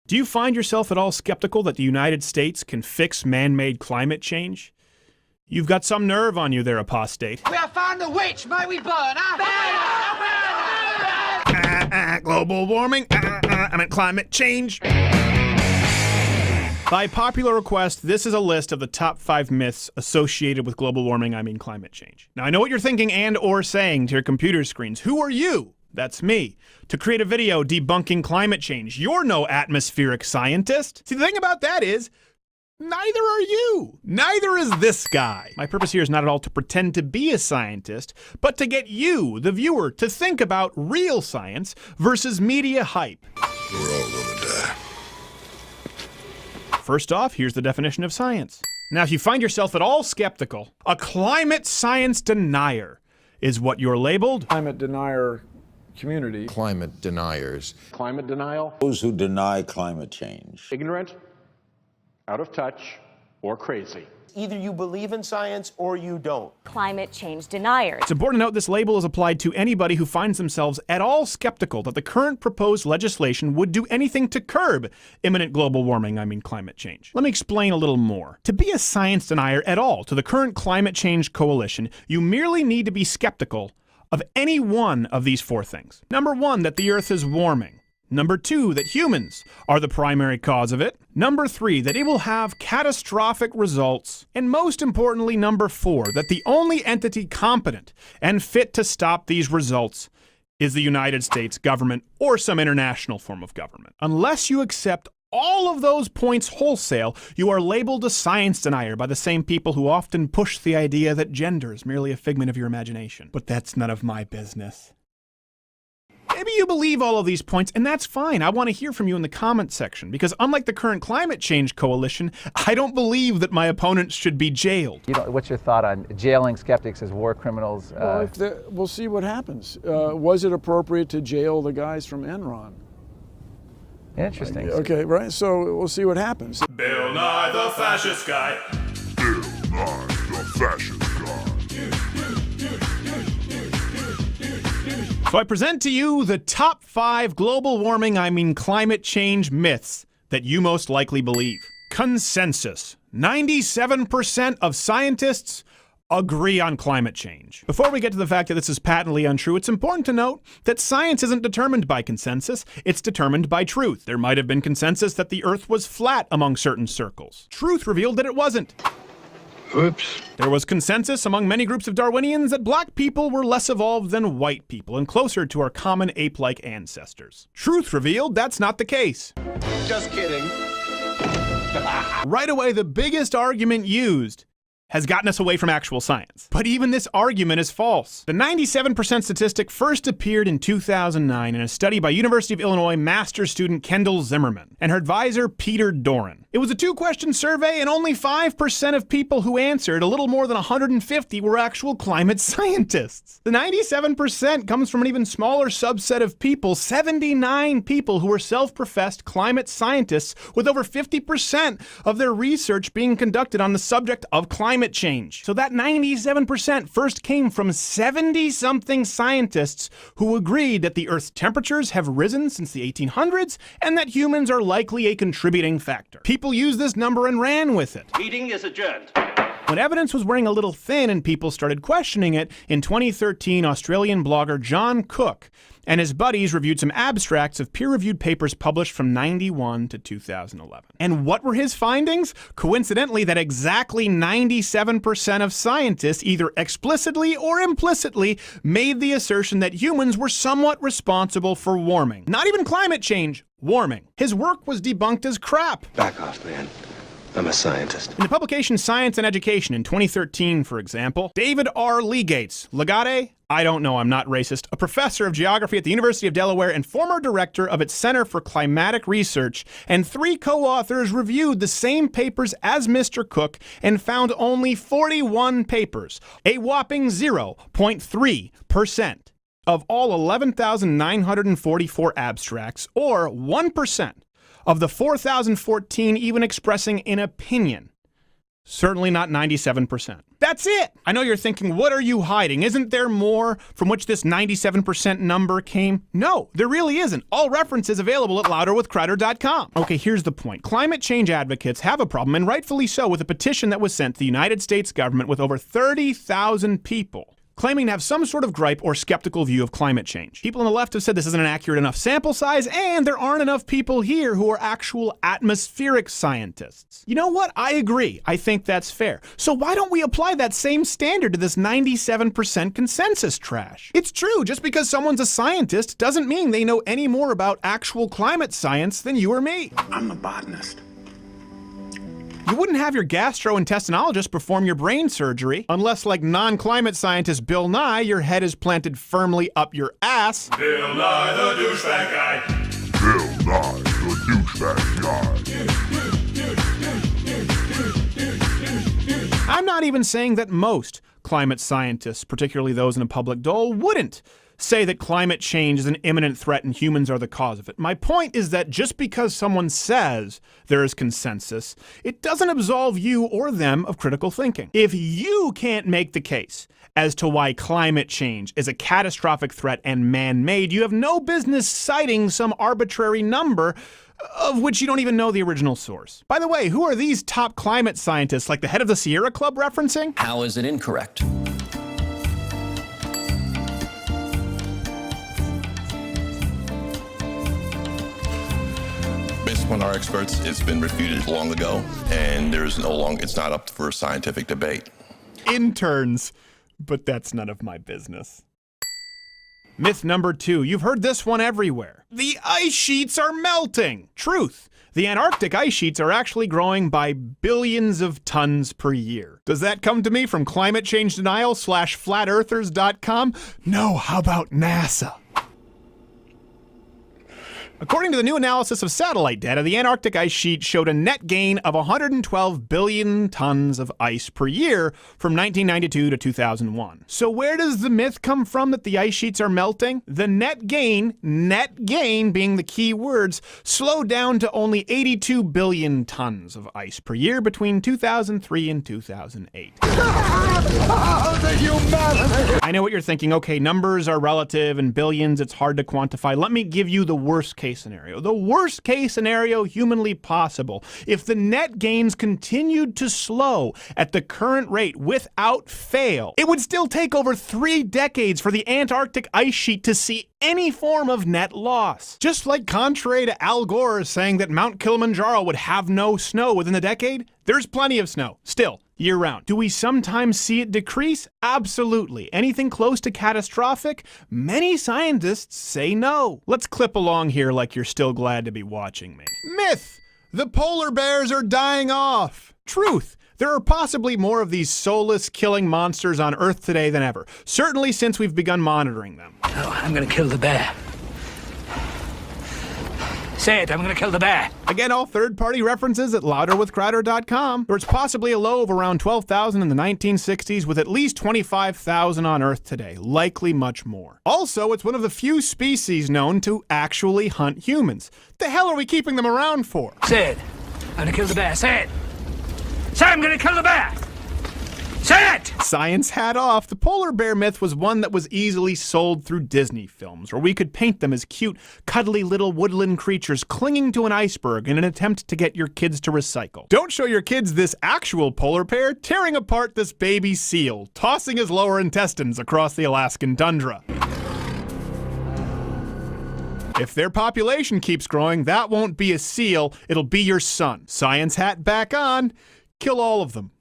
Do you find yourself at all skeptical that the United States can fix man-made climate change? You've got some nerve on you there, apostate. We have found the witch, may we burn her? Global warming, I meant climate change. By popular request, this is a list of the top 5 myths associated with global warming, I mean climate change. Now, I know what you're thinking and or saying to your computer screens. Who are you? That's me. To create a video debunking climate change. You're no atmospheric scientist. See, the thing about that is, neither are you. Neither is this guy. My purpose here is not at all to pretend to be a scientist, but to get you, the viewer, to think about real science versus media hype. We're all gonna die. First off, here's the definition of science. Now, if you find yourself at all skeptical, a climate science denier is what you're labeled. Climate denier community. Climate deniers. Climate denial. Those who deny climate change. Ignorant, out of touch, or crazy. Either you believe in science or you don't. Climate change deniers. It's important to note this label is applied to anybody who finds themselves at all skeptical that the current proposed legislation would do anything to curb imminent global warming, I mean climate change. Let me explain a little more. To be a science denier at all to the current climate change coalition, you merely need to be skeptical of any one of these 4 things. Number 1, that the Earth is warming. Number 2, that humans are the primary cause of it. Number 3, that it will have catastrophic results. And most importantly, number 4, that the only entity competent and fit to stop these results is the United States government or some international form of government. Unless you accept all of those points wholesale, you are labeled a science denier by the same people who often push the idea that gender is merely a figment of your imagination. But that's none of my business. Maybe you believe all of these points, and that's fine. I want to hear from you in the comments section, because unlike the current climate change coalition, I don't believe that my opponents should be jailed. What's your thought on jailing skeptics as war criminals? Well, we'll see what happens. Was it appropriate to jail the guys from Enron? Interesting. Okay, right? So we'll see what happens. Bill Nye the Fascist Guy. Bill Nye the Fascist Guy. So I present to you the top 5 global warming, I mean climate change myths that you most likely believe. Consensus. 97% of scientists agree on climate change. Before we get to the fact that this is patently untrue, it's important to note that science isn't determined by consensus, it's determined by truth. There might have been consensus that the Earth was flat among certain circles. Truth revealed that it wasn't. Oops. There was consensus among many groups of Darwinians that black people were less evolved than white people and closer to our common ape-like ancestors. Truth revealed that's not the case. Just kidding. Right away, the biggest argument used has gotten us away from actual science. But even this argument is false. The 97% statistic first appeared in 2009 in a study by University of Illinois master's student Kendall Zimmerman and her advisor Peter Doran. It was a 2-question survey, and only 5% of people who answered, a little more than 150, were actual climate scientists. The 97% comes from an even smaller subset of people, 79 people who are self-professed climate scientists, with over 50% of their research being conducted on the subject of climate change. So that 97% first came from 70-something scientists who agreed that the Earth's temperatures have risen since the 1800s and that humans are likely a contributing factor. People used this number and ran with it. Meeting is adjourned. When evidence was wearing a little thin and people started questioning it, in 2013, Australian blogger John Cook and his buddies reviewed some abstracts of peer-reviewed papers published from 91 to 2011. And what were his findings? Coincidentally, that exactly 97% of scientists either explicitly or implicitly made the assertion that humans were somewhat responsible for warming. Not even climate change, warming. His work was debunked as crap. Back off, man. I'm a scientist. In the publication Science and Education in 2013, for example, David R. Legate, I don't know, I'm not racist, a professor of geography at the University of Delaware and former director of its Center for Climatic Research, and 3 co-authors reviewed the same papers as Mr. Cook and found only 41 papers, a whopping 0.3% of all 11,944 abstracts, or 1% of the 4,014 even expressing an opinion. Certainly not 97%. That's it! I know you're thinking, what are you hiding? Isn't there more from which this 97% number came? No, there really isn't. All references available at louderwithcrowder.com. Okay, here's the point. Climate change advocates have a problem, and rightfully so, with a petition that was sent to the United States government with over 30,000 people claiming to have some sort of gripe or skeptical view of climate change. People on the left have said this isn't an accurate enough sample size, and there aren't enough people here who are actual atmospheric scientists. You know what? I agree. I think that's fair. So why don't we apply that same standard to this 97% consensus trash? It's true, just because someone's a scientist doesn't mean they know any more about actual climate science than you or me. I'm a botanist. You wouldn't have your gastrointestinologist perform your brain surgery unless, like non-climate scientist Bill Nye, your head is planted firmly up your ass. Bill Nye the douchebag guy. Bill Nye the douchebag guy. I'm not even saying that most climate scientists, particularly those in a public dole, wouldn't say that climate change is an imminent threat and humans are the cause of it. My point is that just because someone says there is consensus, it doesn't absolve you or them of critical thinking. If you can't make the case as to why climate change is a catastrophic threat and man-made, you have no business citing some arbitrary number of which you don't even know the original source. By the way, who are these top climate scientists, like the head of the Sierra Club, referencing? How is it incorrect? Based upon our experts, it's been refuted long ago, and it's not up for scientific debate. Interns, but that's none of my business. Myth number 2. You've heard this one everywhere. The ice sheets are melting. Truth. The Antarctic ice sheets are actually growing by billions of tons per year. Does that come to me from climate change denial /flatearthers.com? No, how about NASA? According to the new analysis of satellite data, the Antarctic ice sheet showed a net gain of 112 billion tons of ice per year from 1992 to 2001. So where does the myth come from that the ice sheets are melting? The net gain being the key words, slowed down to only 82 billion tons of ice per year between 2003 and 2008. I know what you're thinking. Okay, numbers are relative and billions, it's hard to quantify. Let me give you the worst case scenario. The worst case scenario humanly possible. If the net gains continued to slow at the current rate without fail, it would still take over 3 decades for the Antarctic ice sheet to see any form of net loss. Just like contrary to Al Gore saying that Mount Kilimanjaro would have no snow within a decade, there's plenty of snow, still, year-round. Do we sometimes see it decrease? Absolutely. Anything close to catastrophic? Many scientists say no. Let's clip along here like you're still glad to be watching me. Myth! The polar bears are dying off. Truth! There are possibly more of these soulless, killing monsters on Earth today than ever. Certainly since we've begun monitoring them. Oh, I'm gonna kill the bear. Say it, I'm gonna kill the bear. Again, all third-party references at louderwithcrowder.com. There was possibly a low of around 12,000 in the 1960s, with at least 25,000 on Earth today, likely much more. Also, it's one of the few species known to actually hunt humans. The hell are we keeping them around for? Say it, I'm gonna kill the bear. Say it. Say I'm gonna kill the bear. Say it! Science hat off. The polar bear myth was one that was easily sold through Disney films, where we could paint them as cute, cuddly little woodland creatures clinging to an iceberg in an attempt to get your kids to recycle. Don't show your kids this actual polar bear tearing apart this baby seal, tossing his lower intestines across the Alaskan tundra. If their population keeps growing, that won't be a seal, it'll be your son. Science hat back on. Kill all of them.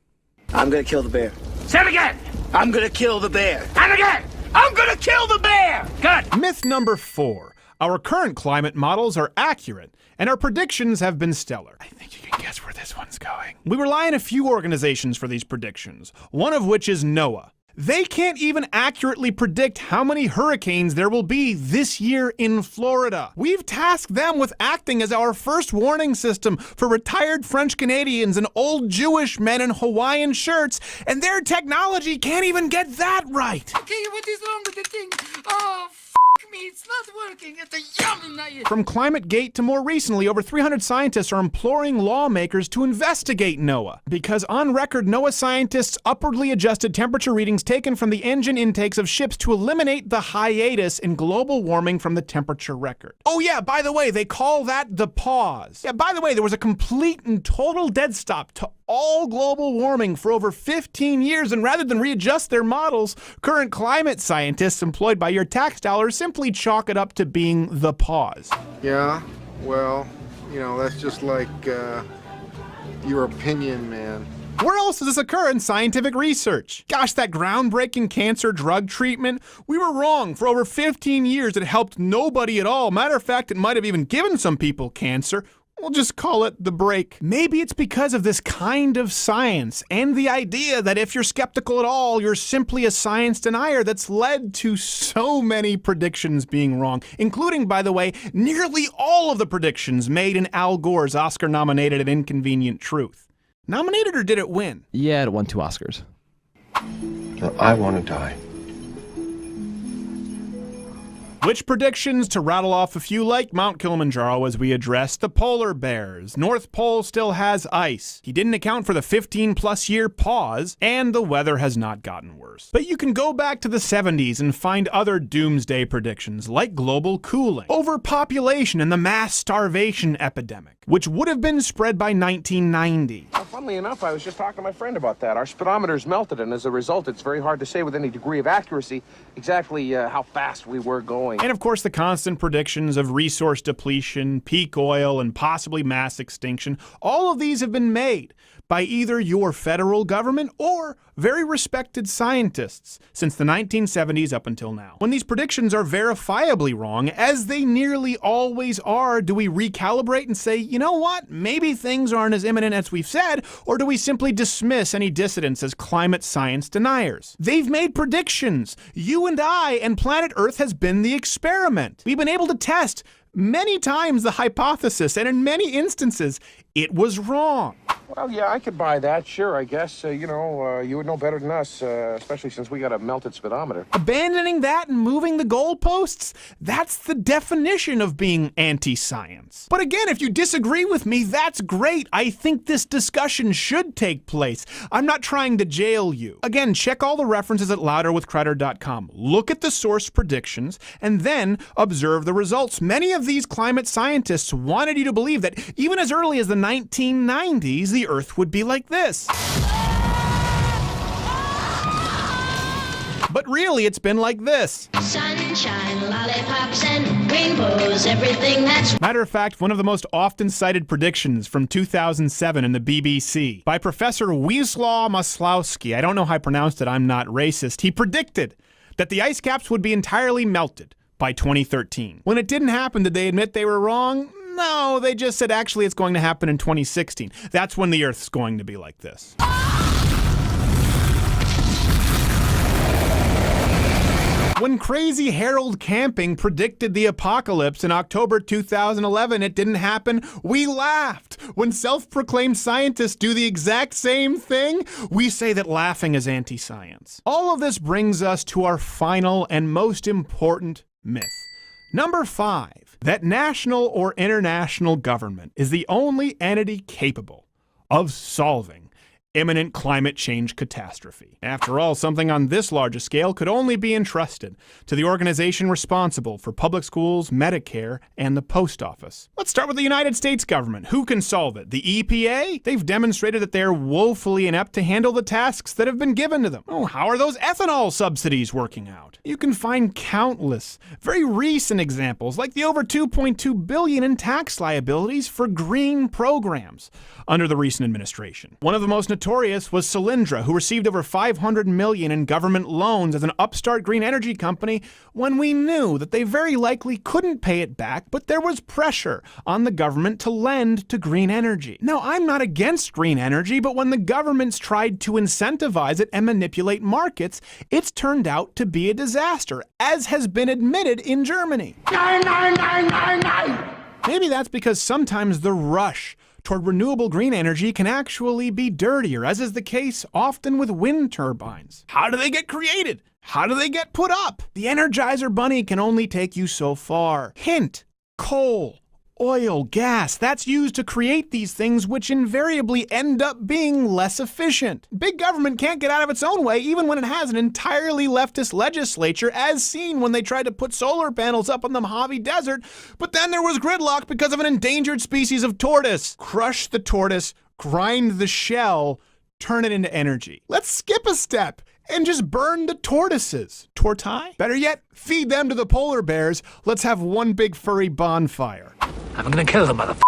I'm gonna kill the bear. Say it again. I'm gonna kill the bear. And again. I'm gonna kill the bear. Good. Myth number 4. Our current climate models are accurate, and our predictions have been stellar. I think you can guess where this one's going. We rely on a few organizations for these predictions, one of which is NOAA. They can't even accurately predict how many hurricanes there will be this year in Florida. We've tasked them with acting as our first warning system for retired French Canadians and old Jewish men in Hawaiian shirts, and their technology can't even get that right. Okay, what is wrong with the thing? Oh, me, it's not working. It's a yummy night. From ClimateGate to more recently, over 300 scientists are imploring lawmakers to investigate NOAA, because on record, NOAA scientists upwardly adjusted temperature readings taken from the engine intakes of ships to eliminate the hiatus in global warming from the temperature record. Oh yeah, by the way, they call that the pause. Yeah, by the way, there was a complete and total dead stop to all global warming for over 15 years, and rather than readjust their models, current climate scientists employed by your tax dollars simply chalk it up to being the pause. Yeah, well, you know, that's just like your opinion, man. Where else does this occur in scientific research? Gosh, that groundbreaking cancer drug treatment, we were wrong. For over 15 years, it helped nobody at all. Matter of fact, it might have even given some people cancer. We'll just call it the break. Maybe it's because of this kind of science and the idea that if you're skeptical at all, you're simply a science denier that's led to so many predictions being wrong, including, by the way, nearly all of the predictions made in Al Gore's Oscar-nominated An Inconvenient Truth. Nominated, or did it win? Yeah, it won 2 Oscars. I want to die. Which predictions, to rattle off a few, like Mount Kilimanjaro as we address the polar bears. North Pole still has ice. He didn't account for the 15-plus year pause, and the weather has not gotten worse. But you can go back to the 70s and find other doomsday predictions, like global cooling, overpopulation, and the mass starvation epidemic, which would have been spread by 1990. Well, funnily enough, I was just talking to my friend about that. Our speedometer's melted, and as a result, it's very hard to say with any degree of accuracy exactly how fast we were going. And of course, the constant predictions of resource depletion, peak oil, and possibly mass extinction. All of these have been made by either your federal government or very respected scientists since the 1970s up until now. When these predictions are verifiably wrong, as they nearly always are, do we recalibrate and say, you know what, maybe things aren't as imminent as we've said, or do we simply dismiss any dissidents as climate science deniers? They've made predictions. You and I and planet Earth has been the experiment. We've been able to test many times the hypothesis, and in many instances, it was wrong. Well, yeah, I could buy that, sure, I guess. You would know better than us, especially since we got a melted speedometer. Abandoning that and moving the goalposts? That's the definition of being anti-science. But again, if you disagree with me, that's great. I think this discussion should take place. I'm not trying to jail you. Again, check all the references at louderwithcrowder.com. Look at the source predictions, and then observe the results. Many of these climate scientists wanted you to believe that even as early as the 1990s, the Earth would be like this. But really, it's been like this. Sunshine, lollipops, and rainbows, everything that's... Matter of fact, one of the most often cited predictions from 2007 in the BBC by Professor Wisław Maslowski, I don't know how I pronounced it, I'm not racist, he predicted that the ice caps would be entirely melted by 2013. When it didn't happen, did they admit they were wrong? No, they just said actually it's going to happen in 2016. That's when the Earth's going to be like this. When crazy Harold Camping predicted the apocalypse in October 2011, it didn't happen. We laughed. When self-proclaimed scientists do the exact same thing, we say that laughing is anti-science. All of this brings us to our final and most important myth. Number 5. That national or international government is the only entity capable of solving imminent climate change catastrophe. After all, something on this large a scale could only be entrusted to the organization responsible for public schools, Medicare, and the post office. Let's start with the United States government. Who can solve it? The EPA? They've demonstrated that they're woefully inept to handle the tasks that have been given to them. Oh, how are those ethanol subsidies working out? You can find countless, very recent examples, like the over $2.2 billion in tax liabilities for green programs under the recent administration. One of the most notorious was Solyndra, who received over $500 million in government loans as an upstart green energy company when we knew that they very likely couldn't pay it back, but there was pressure on the government to lend to green energy. Now, I'm not against green energy, but when the government's tried to incentivize it and manipulate markets, it's turned out to be a disaster, as has been admitted in Germany. Nein, nein, nein, nein, nein! Maybe that's because sometimes the rush toward renewable green energy can actually be dirtier, as is the case often with wind turbines. How do they get created? How do they get put up? The Energizer Bunny can only take you so far. Hint: coal, oil, gas, that's used to create these things, which invariably end up being less efficient. Big government can't get out of its own way even when it has an entirely leftist legislature, as seen when they tried to put solar panels up on the Mojave Desert, but then there was gridlock because of an endangered species of tortoise. Crush the tortoise, grind the shell, turn it into energy. Let's skip a step and just burn the tortoises. Tortai? Better yet, feed them to the polar bears. Let's have one big furry bonfire. I'm gonna kill the motherfucker.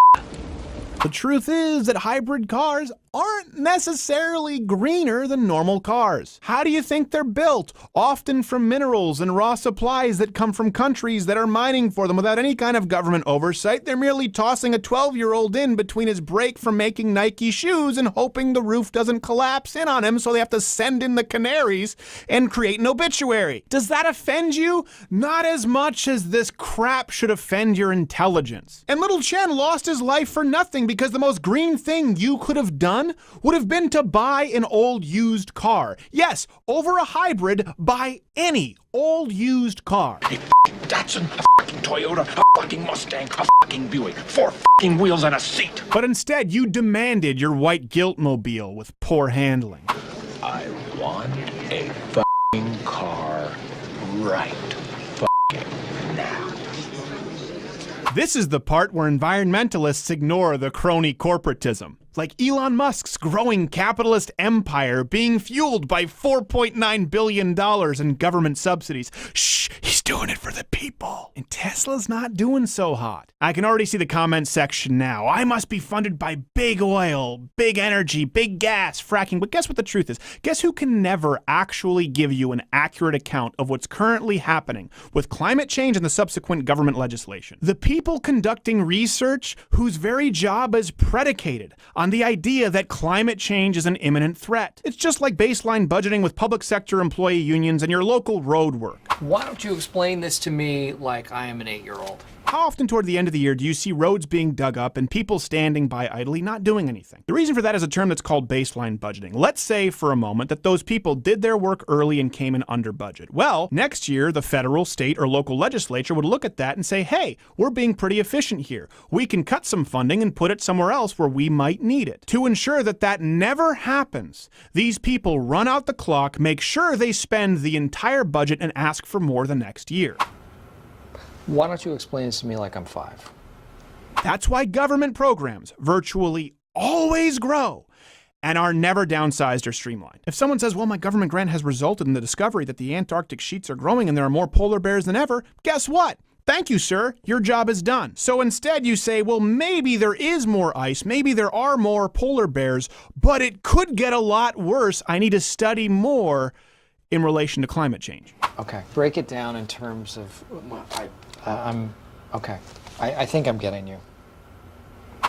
The truth is that hybrid cars aren't necessarily greener than normal cars. How do you think they're built? Often from minerals and raw supplies that come from countries that are mining for them without any kind of government oversight. They're merely tossing a 12-year-old in between his break from making Nike shoes and hoping the roof doesn't collapse in on him, so they have to send in the canaries and create an obituary. Does that offend you? Not as much as this crap should offend your intelligence. And little Chen lost his life for nothing because the most green thing you could have done would have been to buy an old used car. Yes, over a hybrid, buy any old used car. A Datsun, a fucking Toyota, a fucking Mustang, a fucking Buick, 4 fucking wheels and a seat. But instead, you demanded your white Guilt-mobile with poor handling. I want a fucking car right fucking now. This is the part where environmentalists ignore the crony corporatism. Like Elon Musk's growing capitalist empire being fueled by $4.9 billion in government subsidies. Shh, he's doing it for the people. And Tesla's not doing so hot. I can already see the comment section now. I must be funded by big oil, big energy, big gas, fracking. But guess what the truth is? Guess who can never actually give you an accurate account of what's currently happening with climate change and the subsequent government legislation? The people conducting research whose very job is predicated on the idea that climate change is an imminent threat. It's just like baseline budgeting with public sector employee unions and your local road work. Why don't you explain this to me like I am an 8-year-old? How often toward the end of the year do you see roads being dug up and people standing by idly not doing anything? The reason for that is a term that's called baseline budgeting. Let's say for a moment that those people did their work early and came in under budget. Well, next year, the federal, state, or local legislature would look at that and say, hey, we're being pretty efficient here. We can cut some funding and put it somewhere else where we might need it. To ensure that that never happens, these people run out the clock, make sure they spend the entire budget, and ask for more the next year. Why don't you explain this to me like I'm 5? That's why government programs virtually always grow and are never downsized or streamlined. If someone says, well, my government grant has resulted in the discovery that the Antarctic sheets are growing and there are more polar bears than ever, guess what? Thank you, sir. Your job is done. So instead you say, well, maybe there is more ice, maybe there are more polar bears, but it could get a lot worse. I need to study more in relation to climate change. Okay, break it down in terms of, okay. I think I'm getting you.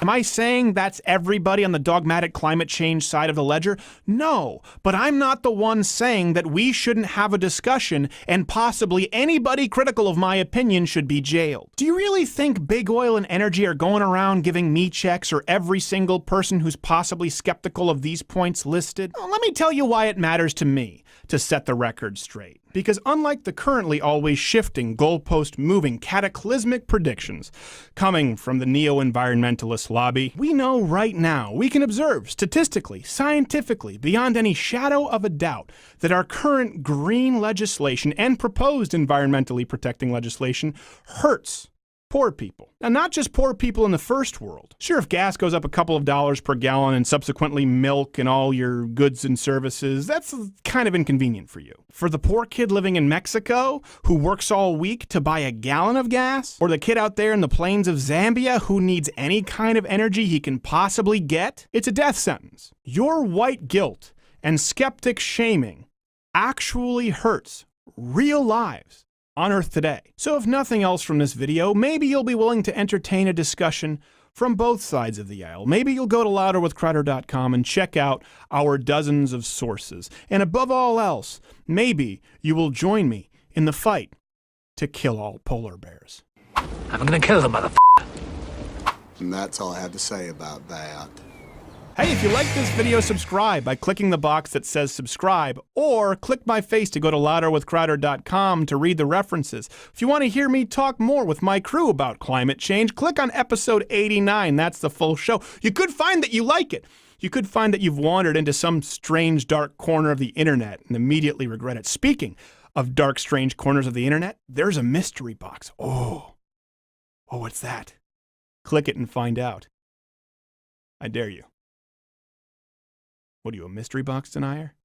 Am I saying that's everybody on the dogmatic climate change side of the ledger? No, but I'm not the one saying that we shouldn't have a discussion and possibly anybody critical of my opinion should be jailed. Do you really think big oil and energy are going around giving me checks or every single person who's possibly skeptical of these points listed? Well, let me tell you why it matters to me to set the record straight. Because unlike the currently always shifting, goalpost-moving, cataclysmic predictions coming from the neo-environmentalist lobby, we know right now, we can observe statistically, scientifically, beyond any shadow of a doubt, that our current green legislation and proposed environmentally protecting legislation hurts poor people. Now, not just poor people in the first world. Sure, if gas goes up a couple of dollars per gallon and subsequently milk and all your goods and services, that's kind of inconvenient for you. For the poor kid living in Mexico who works all week to buy a gallon of gas, or the kid out there in the plains of Zambia who needs any kind of energy he can possibly get, it's a death sentence. Your white guilt and skeptic shaming actually hurts real lives on Earth today. So if nothing else from this video, maybe you'll be willing to entertain a discussion from both sides of the aisle. Maybe you'll go to louderwithcrowder.com and check out our dozens of sources. And above all else, maybe you will join me in the fight to kill all polar bears. I'm gonna kill the motherfucker. And that's all I have to say about that. Hey, if you like this video, subscribe by clicking the box that says subscribe, or click my face to go to louderwithcrowder.com to read the references. If you want to hear me talk more with my crew about climate change, click on episode 89. That's the full show. You could find that you like it. You could find that you've wandered into some strange dark corner of the internet and immediately regret it. Speaking of dark, strange corners of the internet, there's a mystery box. Oh, what's that? Click it and find out. I dare you. What are you, a mystery box denier?